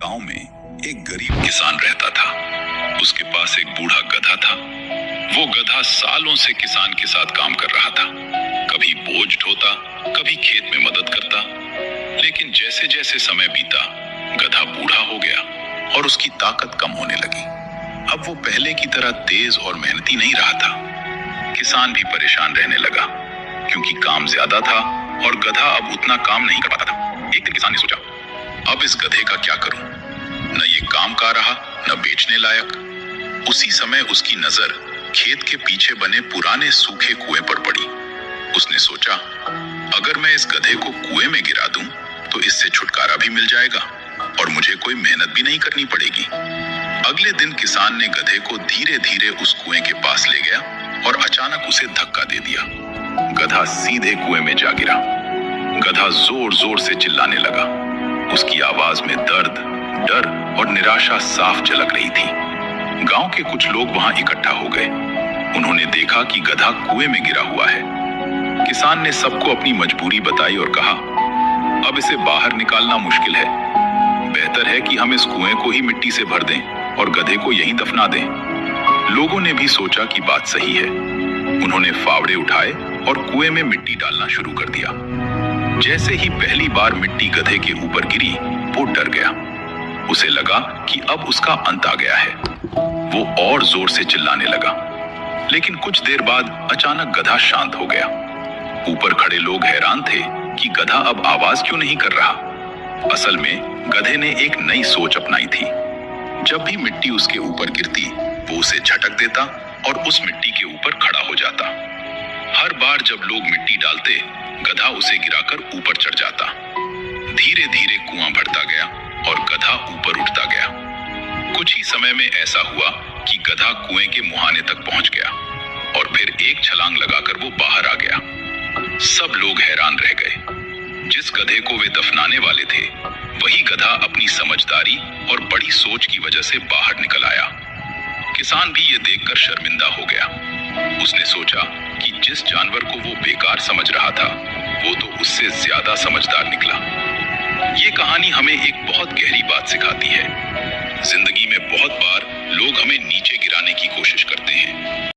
गांव में एक गरीब किसान रहता था। उसके पास एक बूढ़ा गधा था। वो गधा सालों से किसान के साथ काम कर रहा था। कभी बोझ ढोता, कभी खेत में मदद करता। लेकिन जैसे जैसे समय बीता, गधा बूढ़ा हो गया और उसकी ताकत कम होने लगी। अब वो पहले की तरह तेज और मेहनती नहीं रहा था। किसान भी परेशान रहने लगा, क्योंकि काम ज्यादा था और गधा अब उतना काम नहीं कर पाता था। एक दिन किसान ने सोचा, अब इस गधे का क्या करूं? न ये काम का रहा, न बेचने लायक। उसी समय उसकी नजर खेत के पीछे बने पुराने सूखे कुएं पर पड़ी। उसने सोचा, अगर मैं इस गधे को कुएं में गिरा दूं, तो इससे छुटकारा भी मिल जाएगा और मुझे कोई मेहनत भी नहीं करनी पड़ेगी। अगले दिन किसान ने गधे को धीरे धीरे उस कुएं के पास ले गया और अचानक उसे धक्का दे दिया। गधा सीधे कुएं में जा गिरा। गधा जोर जोर से चिल्लाने लगा। उसकी आवाज में दर्द, डर और निराशा साफ झलक रही थी। गांव के कुछ लोग वहां इकट्ठा हो गए। उन्होंने देखा कि गधा कुएं में गिरा हुआ है। किसान ने सबको अपनी मजबूरी बताई और कहा, अब इसे बाहर निकालना मुश्किल है। बेहतर है कि हम इस कुएं को ही मिट्टी से भर दें और गधे को यहीं दफना दें। लोगों ने भी सोचा कि बात सही है। उन्होंने फावड़े उठाए और कुएं में मिट्टी डालना शुरू कर दिया। जैसे ही पहली बार मिट्टी गधे के ऊपर गिरी, वो डर गया। उसे लगा कि अब उसका अंत आ गया है। वो और जोर से चिल्लाने लगा। लेकिन कुछ देर बाद अचानक गधा शांत हो गया। ऊपर खड़े लोग हैरान थे कि गधा अब आवाज क्यों नहीं कर रहा। असल में गधे ने एक नई सोच अपनाई थी। जब भी मिट्टी उसके ऊपर गिरती, वो उसे झटक देता और उस मिट्टी के ऊपर खड़ा हो जाता। हर बार जब लोग मिट्टी डालते, गधा उसे गिराकर ऊपर चढ़ जाता। धीरे धीरे कुआं भरता गया और गधा ऊपर उठता गया। कुछ ही समय में ऐसा हुआ कि गधा कुएं के मुहाने तक पहुंच गया और फिर एक छलांग लगाकर वो बाहर आ गया। सब लोग हैरान रह गए। जिस गधे को वे दफनाने वाले थे, वही गधा अपनी समझदारी और बड़ी सोच की वजह से बाहर निकल आया। किसान भी ये देखकर शर्मिंदा हो गया। उसने सोचा कि जिस जानवर को वो बेकार समझ रहा था, वो तो उससे ज्यादा समझदार निकला। ये कहानी हमें एक बहुत गहरी बात सिखाती है। जिंदगी में बहुत बार लोग हमें नीचे गिराने की कोशिश करते हैं,